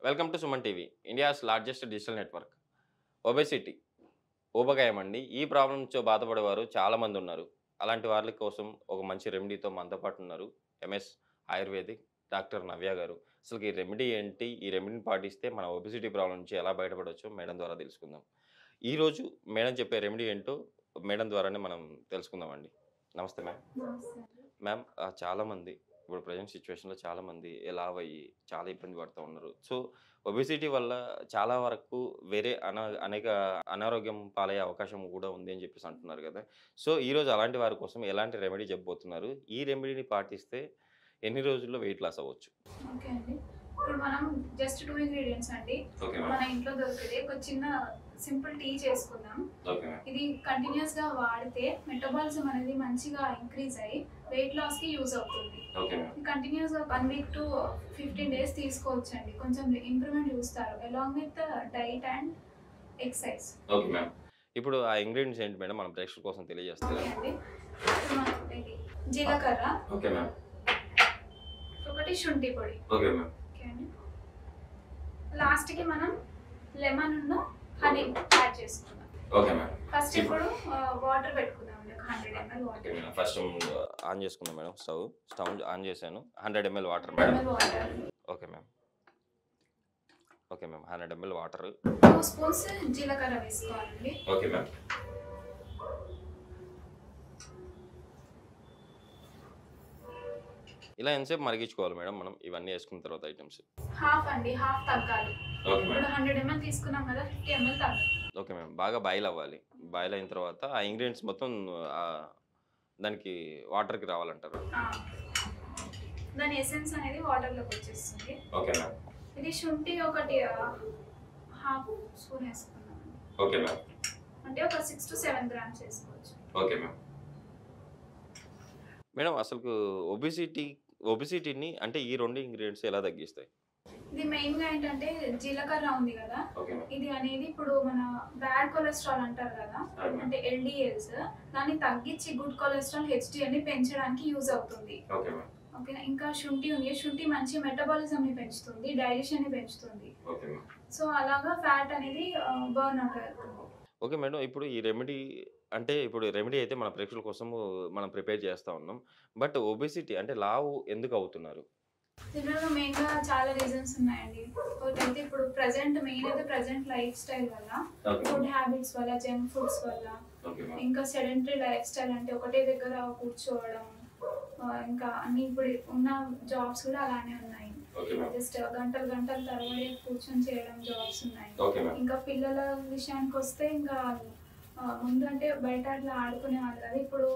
Welcome to Suman TV, India's largest digital network. Obesity, ఊబకాయం అండి. ఈ ప్రాబ్లమ్స్‌తో బాధపడేవారు చాలామంది ఉన్నారు. అలాంటి వాళ్ళ కోసం ఒక మంచి రెమెడీతో మనతో పాటు ఉన్నారు. ఎంఎస్ ఆయుర్వేదిక్ డాక్టర్ నవ్య గారు. అసలుకి ఈ రెమెడీ ఏంటి? ఈ రెమెడీని పాటిస్తే మన ఒబెసిటీ ప్రాబ్లమ్ నుంచి ఎలా బయటపడొచ్చో మేడం ద్వారా తెలుసుకుందాం. ఈరోజు మేడం చెప్పే రెమెడీ ఏంటో మేడం ద్వారానే మనం తెలుసుకుందామండి. నమస్తే మ్యామ్. నమస్తే అండి. మ్యామ్ చాలామంది ఇప్పుడు ప్రెజెంట్ సిచ్యువేషన్‌లో చాలామంది లావయ్యి చాలా ఇబ్బంది పడుతూ ఉన్నారు. సో, ఒబెసిటీ వల్ల చాలా వరకు వేరే అనేక అనారోగ్యం పాలయ్యే అవకాశం కూడా ఉంది అని చెప్పేసి అంటున్నారు గదా! సో, ఈరోజు అలాంటి వారి కోసం ఎలాంటి రెమెడీ చెప్పబోతున్నారు? ఈ రెమెడీని పాటిస్తే ఎన్ని రోజుల్లో వెయిట్ లాస్ అవ్వచ్చు? ఓకే అండి. ఇప్పుడు మనం జస్ట్ 2 ఇంగ్రీడియెంట్స్ అండి. ఓకే మన మ్యామ్. ఇంట్లో దొరికేది ఒక చిన్న సింపుల్ టీ చేసుకుందాం. Okay ma'am. ఇది కంటిన్యూయస్‌గా వాడితే మెటబాలిజం అనేది మంచిగా ఇంక్రీజ్ అయ్యి వెయిట్ లాస్‌కి యూజ్ అవుతుంది. Okay ma'am. కంటిన్యూయస్‌గా 1 వీక్ టు 15 డేస్ తీసుకోవచ్చండి. కొంచెం ఇంప్రూవ్‌మెంట్ చూస్తారు. Along with diet and exercise. Okay ma'am. ఇప్పుడు ఆ ఇంగ్రీడియెంట్స్ ఏంటి మేడం? మన ప్రేక్షకుల కోసం తెలియజేస్తారా? ఓకే అండి. ఇప్పుడు మనం ఇది జీలకర్ర, ఓకే మ్యామ్. ఒకటి శుంఠి పొడి. Okay ma'am. ఓకే అండి. లాస్ట్‌కి మనం లెమన్‌ను హనీ యాడ్ చేసుకుందాం. Okay ma'am. ఫస్ట్ ఇప్పుడు వాటర్ పెట్టుకుందామండి. ఒక 100 ML okay water. Madam. First on చేసుకుందాం మేడం స్టవ్. స్టవ్ ఆన్ చేశాను. 100 ML water 100 madam. ML water. Okay ma'am. Okay ma'am. 100 ML water. 2 spoons జీలకర్ర వేసుకోవాలండి. Okay ma'am. ఇలా ఎంతసేపు మరిగించుకోవాలి మేడం మనం ఇవన్నీ వేసుకున్న తర్వాత ఐటమ్స్? హాఫ్ అండి. హాఫ్ తగ్గాలి. ఓకే ఇప్పుడు మ్యామ్. 100 ఎంఎల్ తీసుకున్నాం కదా, 50 ఎంఎల్ తగ్గాలి. Okay ma'am. బాగా బాయిల్ అవ్వాలి. బాయిల్ అయిన తర్వాత ఆ ఇంగ్రీడియంట్స్ మొత్తం దానికి వాటర్‌కి రావాలంటారు. ఆ! దాని ఎసెన్స్ అనేది వాటర్‌లోకి వచ్చేస్తుంది. Okay ma'am. ఇది శుంఠి ఒకటి హాఫ్ స్పూన్ వేసుకున్నామండి. Okay ma'am. అంటే ఒక 6-7 గ్రామ్స్ వేసుకోవచ్చు. Okay ma'am. మేడం అసలుకు ఒబెసిటీని అంటే ఈ 2 ఇంగ్రీడియెంట్స్ ఎలా తగ్గిస్తాయి? ఇది మెయిన్‌గా ఏంటంటే జీలకర్ర ఉంది కదా, ఓకే మ్యామ్. ఇది అనేది ఇప్పుడు మన బ్యాడ్ కొలెస్ట్రాల్ అంటారు కదా, అవును. అంటే ఎల్‌డిఎల్స్, దాన్ని తగ్గించి గుడ్ కొలెస్ట్రాల్ హెచ్‌డిఎల్‌ని పెంచడానికి యూజ్ అవుతుంది. Okay ma'am. ఓకేనా. ఇంకా శుంఠి ఉంది. శుంఠి మంచి మెటబాలిజంని పెంచుతుంది, డైజెషన్‌ని పెంచుతుంది. Okay ma'am. సో అలాగా ఫ్యాట్ అనేది బర్న్ అవుట్ అవుతుంది. Okay madam. ఇప్పుడు ఈ రెమెడీ అంటే ఇప్పుడు రెమెడీ అయితే మన ప్రేక్షకుల కోసము మనం ప్రిపేర్ చేస్తా ఉన్నాం. బట్ ఒబెసిటీ అంటే లావు ఎందుకు అవుతున్నారు? దీనిలో మెయిన్‌గా చాలా రీజన్స్ ఉన్నాయండి. ఒకటైతే ఇప్పుడు మెయిన్ అయితే ప్రెజెంట్ లైఫ్ స్టైల్ వల్ల, ఓకే. ఫుడ్ హ్యాబిట్స్ వల్ల, జంక్ ఫుడ్స్ వల్ల, ఓకే మ్యామ్. ఇంకా సెడెంటరీ లైఫ్ స్టైల్ అంటే ఒకటే దగ్గర కూర్చోవడం, ఇంకా అన్ని ఇప్పుడు ఉన్న జాబ్స్ కూడా అలానే ఉన్నాయి. Okay ma'am. జస్ట్ గంటలు గంటలు తరబడి కూర్చొని చేయడం జాబ్స్ ఉన్నాయి. Okay ma'am. ఇంకా పిల్లల విషయానికి వస్తే ఇంకా ముందు అంటే బయట అట్లా ఆడుకునేవాళ్ళు కదా, ఇప్పుడు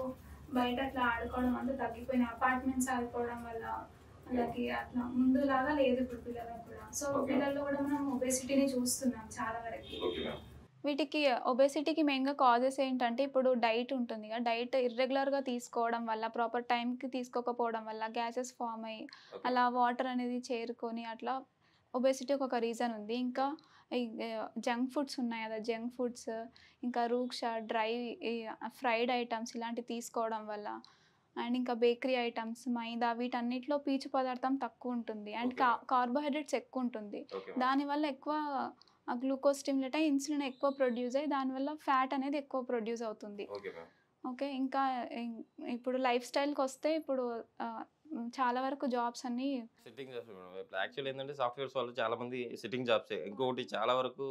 బయట అట్లా ఆడుకోవడం అంతా తగ్గిపోయినాయి. అపార్ట్మెంట్స్ ఆడుకోవడం వల్ల వాళ్ళకి అట్లా ముందులాగా లేదు ఇప్పుడు పిల్లలకు కూడా. సో పిల్లల్లో కూడా మనం ఒబేసిటీని చూస్తున్నాం చాలా వరకు. Okay ma'am. వీటికి ఒబేసిటీకి మెయిన్‌గా కాజెస్ ఏంటంటే, ఇప్పుడు డైట్ ఉంటుంది కదా, డైట్ ఇర్రెగ్యులర్‌గా తీసుకోవడం వల్ల, ప్రాపర్ టైంకి తీసుకోకపోవడం వల్ల గ్యాసెస్ ఫార్మ్ అయ్యి, ఓకే. అలా వాటర్ అనేది చేరుకొని అట్లా ఒబేసిటీకి ఒక రీజన్ ఉంది. ఇంకా ఈ జంక్ ఫుడ్స్ ఉన్నాయి కదా, జంక్ ఫుడ్స్, ఇంకా రూక్ష, డ్రై, ఈ ఫ్రైడ్ ఐటమ్స్ ఇలాంటివి తీసుకోవడం వల్ల, అండ్ ఇంకా బేకరీ ఐటమ్స్, మైదా, వీటన్నిటిలో పీచు పదార్థం తక్కువ ఉంటుంది అండ్ ఓకే. కార్బోహైడ్రేట్స్ ఎక్కువ ఉంటుంది. Okay ma'am. దానివల్ల ఎక్కువ గ్లూకోజ్ స్టిమ్యులేట్ అయ్యి ఇన్సులిన్ ఎక్కువ ప్రొడ్యూస్ అయ్యి దానివల్ల ఫ్యాట్ అనేది ఎక్కువ ప్రొడ్యూస్ అవుతుంది. Okay ma'am. ఓకే. ఇంకా ఇప్పుడు లైఫ్ స్టైల్‌కి వస్తే ఇప్పుడు చాలా వరకు జాబ్స్ అన్నీ సిట్టింగ్ జాబ్స్ మేడం. ఇప్పుడు యాక్చువల్లీ ఏంటంటే సాఫ్ట్‌వేర్స్ వాళ్ళు చాలా మంది సిట్టింగ్ జాబ్సే. ఇంకొకటి చాలా వరకు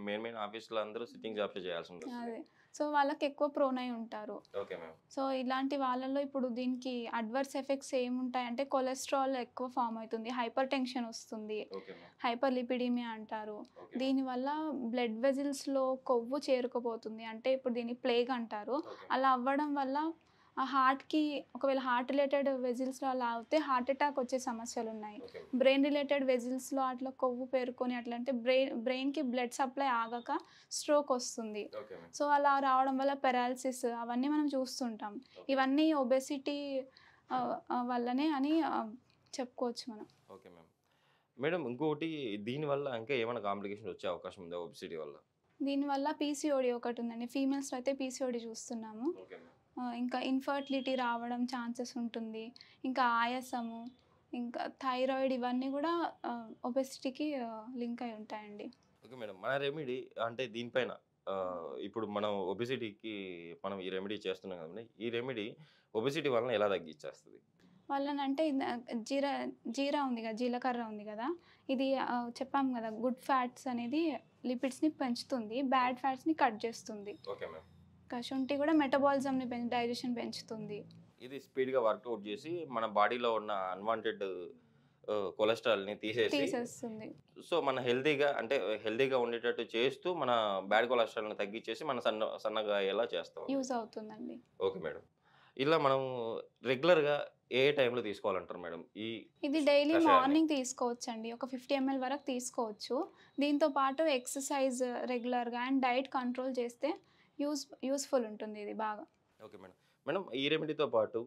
మెయిన్ ఆఫీస్‌లో అందరూ సిట్టింగ్ జాబ్సే చేయాల్సి ఉంటుంది. అదే. సో, వాళ్ళకి ఎక్కువ ప్రోన్ అయి ఉంటారు. Okay ma'am. సో, ఇలాంటి వాళ్ళలో ఇప్పుడు దీనికి అడ్వర్స్ ఎఫెక్ట్స్ ఏముంటాయంటే కొలెస్ట్రాల్ ఎక్కువ ఫార్మ్ అవుతుంది, హైపర్ టెన్షన్ వస్తుంది, ఓకే మ్యామ్. హైపర్ లిపిడీమియా అంటారు. ఓకే. దీనివల్ల బ్లడ్ వెజిల్స్‌లో కొవ్వు చేరుకుపోతుంది. అంటే ఇప్పుడు దీన్ని ప్లేగ్ అంటారు. ఓకే. అలా అవ్వడం వల్ల ఆ హార్ట్‌కి, ఒకవేళ హార్ట్ రిలేటెడ్ వెజిల్స్‌లో అలా అవుతే హార్ట్ అటాక్ వచ్చే సమస్యలున్నాయి. ఓకే. బ్రెయిన్ రిలేటెడ్ వెజిల్స్‌లో అట్లా కొవ్వు పేరుకొని అట్లా అంటే బ్రెయిన్‌కి బ్లడ్ సప్లై ఆగక స్ట్రోక్ వస్తుంది. Okay ma'am. సో, అలా రావడం వల్ల పెరాలిసిస్ అవన్నీ మనం చూస్తుంటాం. ఇవన్నీ ఒబేసిటీ వల్లనే అని చెప్పుకోవచ్చు మనం. Okay ma'am. మేడం ఇంకొకటి దీనివల్ల ఇంకా ఏమైనా కాంప్లికేషన్ వచ్చే అవకాశం ఉందా ఒబెసిటీ వల్ల? దీనివల్ల పీసీఓడీ ఒకటి ఉందండి. ఫీమేల్స్‌లో అయితే పీసీఓడీ చూస్తున్నాము. Okay ma'am. ఇంకా ఇన్ఫర్టిలిటీ రావడం ఛాన్సెస్ ఉంటుంది. ఇంకా ఆయాసము, ఇంకా థైరాయిడ్ ఇవన్నీ కూడా ఒబెసిటీకి లింక్ అయి ఉంటాయండి. Okay madam. మన రెమెడీ అంటే దీనిపైన ఇప్పుడు మనం ఒబెసిటీకి మనం ఈ రెమెడీ చేస్తున్నాం కదండీ! ఈ రెమెడీ ఒబెసిటీ వలన ఎలా తగ్గిచ్చేస్తది? వాళ్ళనంటే జీరా జీరా ఉంది కదా! జీలకర్ర ఉంది కదా! ఇది చెప్పాము కదా! గుడ్ ఫ్యాట్స్ అనేది లిపిడ్స్‌ని పెంచుతుంది. బ్యాడ్ ఫ్యాట్స్‌ని కట్ చేస్తుంది. Okay ma'am. ఇంకా శొంఠి కూడా మెటబాలిజంని డైజెషన్ పెంచుతుంది. ఇది స్పీడ్‌గా వర్కౌట్ చేసి మన బాడీలో ఉన్న అన్‌వాంటెడ్ కొలెస్ట్రాల్‌ని తీసేస్తుంది. సో, మన హెల్తీగా ఉండేటట్టు చేస్తూ మన బ్యాడ్ కొలెస్ట్రాల్‌ని తగ్గిచ్చేసి మన సన్నగా అయ్యేలా చేస్తాం. యూజ్ అవుతుందండి. Okay madam. ఇలా మనం రెగ్యులర్‌గా ఏ టైంలో తీసుకోవాలంటారు మేడం? ఇది డైలీ కషాయాన్ని? మార్నింగ్ తీసుకోవచ్చండి. ఒక 50 ఎంఎల్ వరకు తీసుకోవచ్చు. దీంతో పాటు ఎక్సర్సైజ్ రెగ్యులర్‌గా అండ్ డైట్ కంట్రోల్ చేస్తే యూజ్‌ఫుల్ ఉంటుంది ఇది బాగా. Okay madam. మేడం ఈ రెమెడీతో పాటు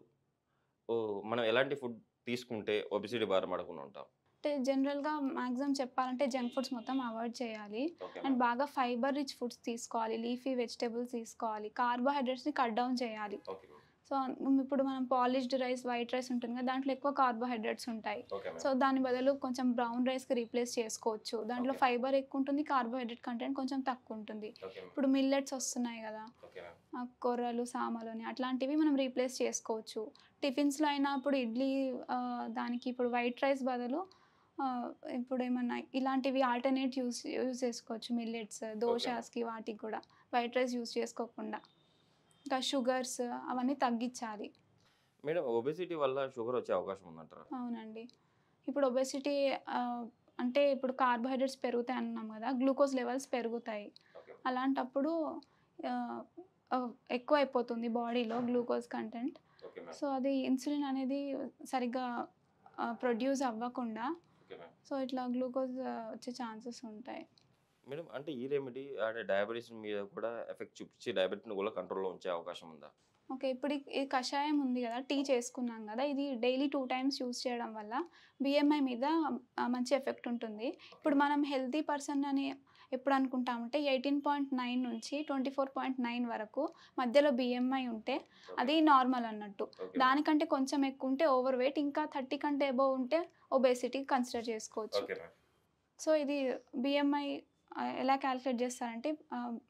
మనం ఎలాంటి ఫుడ్ తీసుకుంటే ఒబెసిటీ బారిన పడకుండా ఉంటాం? అంటే జనరల్‌గా మాక్సిమం చెప్పాలంటే జంక్ ఫుడ్స్ మొత్తం అవాయిడ్ చేయాలి. Okay and madam. బాగా ఫైబర్ రిచ్ ఫుడ్స్ తీసుకోవాలి. లీఫీ వెజిటబుల్స్ తీసుకోవాలి. కార్బోహైడ్రేట్స్‌ని కట్ డౌన్ చేయాలి. Okay madam. సో, ఇప్పుడు మనం పాలిష్డ్ రైస్, వైట్ రైస్ ఉంటుంది కదా! దాంట్లో ఎక్కువ కార్బోహైడ్రేట్స్ ఉంటాయి. Okay so, madam. దాని బదులు కొంచెం బ్రౌన్ రైస్‌కి రీప్లేస్ చేసుకోవచ్చు. దాంట్లో ఓకే. ఫైబర్ ఎక్కువ ఉంటుంది. కార్బోహైడ్రేట్ కంటెంట్ కొంచెం తక్కువ ఉంటుంది. Okay madam. ఇప్పుడు మిల్లెట్స్ వస్తున్నాయి కదా! Okay madam. కొర్రలు, సామలు అని అట్లాంటివి మనం రీప్లేస్ చేసుకోవచ్చు. టిఫిన్స్‌లో అయినా ఇప్పుడు ఇడ్లీ దానికి ఇప్పుడు వైట్ రైస్ బదులు ఇప్పుడు ఏమన్నా ఇలాంటివి ఆల్టర్నేట్ యూజ్ చేసుకోవచ్చు. మిల్లెట్స్, దోసాస్‌కి వాటికి కూడా వైట్ రైస్ యూజ్ చేసుకోకుండా. ఇంకా షుగర్స్ అవన్నీ తగ్గించాలి. మేడం ఒబెసిటీ వల్ల షుగర్ వచ్చే అవకాశం ఉందంటారా? అవునండి. ఇప్పుడు ఒబెసిటీ అంటే ఇప్పుడు కార్బోహైడ్రేట్స్ పెరుగుతాయి అన్నాం కదా! గ్లూకోజ్ లెవెల్స్ పెరుగుతాయి. ఓకే. అలాంటప్పుడు ఆహ్, ఎక్కువైపోతుంది బాడీలో glucose content. Okay madam. So, అది ఇన్సులిన్ అనేది సరిగ్గా ప్రొడ్యూస్ అవ్వకుండా ఓకే మేడం. సో, ఇట్లా గ్లూకోజ్ వచ్చే ఛాన్సెస్ ఉంటాయి. మేడం అంటే ఈ రెమెడీ అంటే డయాబెటిస్ మీద కూడా ఎఫెక్ట్ చూపించి డయాబెటిస్‌ని కూడా కంట్రోల్‌లో ఉంచే అవకాశం ఉందా? ఓకే. ఇప్పుడు ఈ కషాయం ఉంది గదా! టీ చేసుకున్నాం గదా! ఇది డైలీ 2 టైమ్స్ యూజ్ చేయడం వల్ల BMI మీద మంచి ఎఫెక్ట్ ఉంటుంది. ఇప్పుడు మనం హెల్తీ పర్సన్ అని ఎప్పుడు అనుకుంటామంటే 18.9 నుంచి 24.9 వరకు మధ్యలో BMI ఉంటే అది నార్మల్ అన్నట్టు. ఓకే. దానికంటే కొంచెం ఎక్కువ ఉంటే ఓవర్ వెయిట్, ఇంకా 30 కంటే అబోవ్ ఉంటే ఒబేసిటీ కన్సిడర్ చేసుకోవచ్చు. Okay madam. సో, ఇది BMI ఎలా క్యాలిక్యులేట్ చేస్తారంటే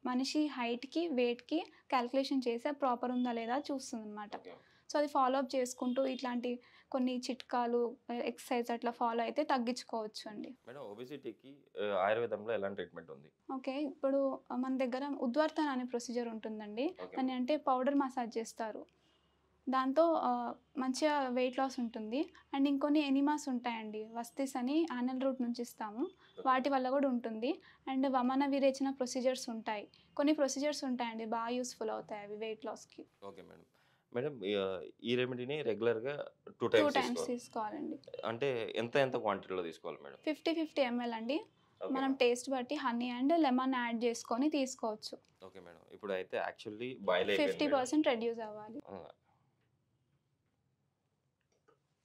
మనిషి హైట్‌కి, వెయిట్‌కి క్యాలిక్యులేషన్ చేసి ప్రాపర్ ఉందా లేదా చూస్తుందనమాట. ఓకే. సో, అది ఫాలో అప్ చేసుకుంటూ ఇట్లాంటి కొన్ని చిట్కాలు, ఎక్సర్సైజ్ అట్లా ఫాలో అయితే తగ్గించుకోవచ్చు అండి. మేడం ఒబెసిటీకి ఆయుర్వేదంలో ఎలాంటి ట్రీట్మెంట్ ఉంది? ఓకే. ఇప్పుడు మన దగ్గర ఉద్వర్తన అనే ప్రొసీజర్ ఉంటుందండి. ఓకే. దాన్ని అంటే పౌడర్ మసాజ్ చేస్తారు. దాంతో మంచిగా వెయిట్ లాస్ ఉంటుంది. అండ్ ఇంకొన్ని ఎనిమాస్ ఉంటాయండి. వస్తిస్ అని యానల్ రూట్ నుంచి ఇస్తాము. వాటి వల్ల కూడా ఉంటుంది. అండ్ వమన విరేచన ప్రొసీజర్స్ ఉంటాయి. కొన్ని ప్రొసీజర్స్ ఉంటాయండి బాగా యూస్‌ఫుల్ అవుతాయి అవి వెయిట్ లాస్‌కి. Okay madam. మేడం ఈ రెమెడీని రెగ్యులర్‌గా 2 2 టైమ్స్ టైమ్స్ తీసుకోవాలి. తీసుకోవాలండి. అంటే ఎంత క్వాంటిటీలో తీసుకోవాలి మేడం? 50 ఎంఎల్ అండి. ఓకే మనం మేడం. టేస్ట్ బట్టి హనీ అండ్ లెమన్ యాడ్ చేసుకొని తీసుకోవచ్చు. Okay madam. ఇప్పుడు అయితే యాక్చువల్లీ బాయిల్ అయిపోయింది మేడం. 50% రెడ్యూస్ అవ్వాలి.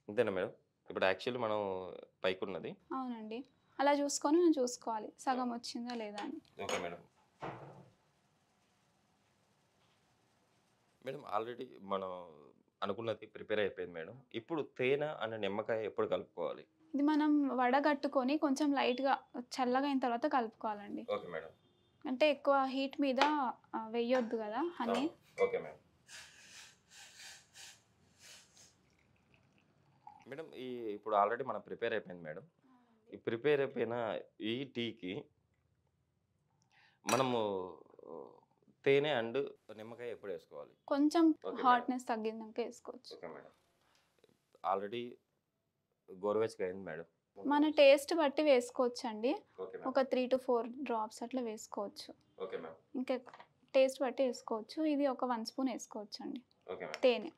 అంతేనా మేడం? ఇప్పుడు యాక్చువల్లీ మనం పైకున్నది. అవునండి. అలా చూసుకొని మనం చూసుకోవాలి. సగం వచ్చిందా లేదా అని. Okay madam. మేడం ఆల్రెడీ మనం అనుకున్నది ప్రిపేర్ అయిపోయింది మేడం. ఇప్పుడు తేనె అనే నిమ్మకాయ ఎప్పుడు కలుపుకోవాలి? ఇది మనం వడగట్టుకొని కొంచెం లైట్‌గా చల్లగా అయిన తర్వాత కలుపుకోవాలండి. Okay madam. అంటే ఎక్కువ హీట్ మీద వెయ్యొద్దు కదా హనీ. Okay madam. మేడం ఇప్పుడు ఆల్రెడీ మనం ప్రిపేర్ అయిపోయింది మేడం. ఈ ప్రిపేర్ అయిపోయిన ఈ టీకి మనము తేనె అండ్ నిమ్మకాయ ఎప్పుడు వేసుకోవాలి? కొంచెం ఓకే మేడం. హాట్‌నెస్ తగ్గినాక వేసుకోవచ్చు. Okay madam. ఆల్రెడీ గోరువెచ్చగా అయింది మేడం. మన టేస్ట్ బట్టి వేసుకోవచ్చండి. Okay madam. ఒక 3-4 డ్రాప్స్ అట్లా వేసుకోవచ్చు. Okay madam. ఇంకా టేస్ట్ బట్టి వేసుకోవచ్చు. ఇది ఒక 1 స్పూన్ వేసుకోవచ్చండి ఓకే మేడం. తేనె.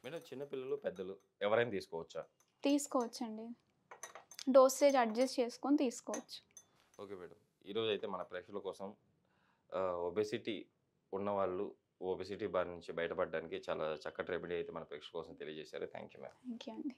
మేడం చిన్నపిల్లలు, పెద్దలు ఎవరైనా తీసుకోవచ్చా? తీసుకోవచ్చండి. డోసేజ్ అడ్జస్ట్ చేసుకొని తీసుకోవచ్చు. Okay madam. ఈరోజు అయితే మన ప్రేక్షకుల కోసం ఒబెసిటీ ఉన్నవాళ్ళు ఒబెసిటీ బారి నుంచి బయటపడడానికి చాలా చక్కటి రెమెడీ అయితే మన ప్రేక్షకుల కోసం తెలియజేశారు. Thank you madam. Thank you అండి.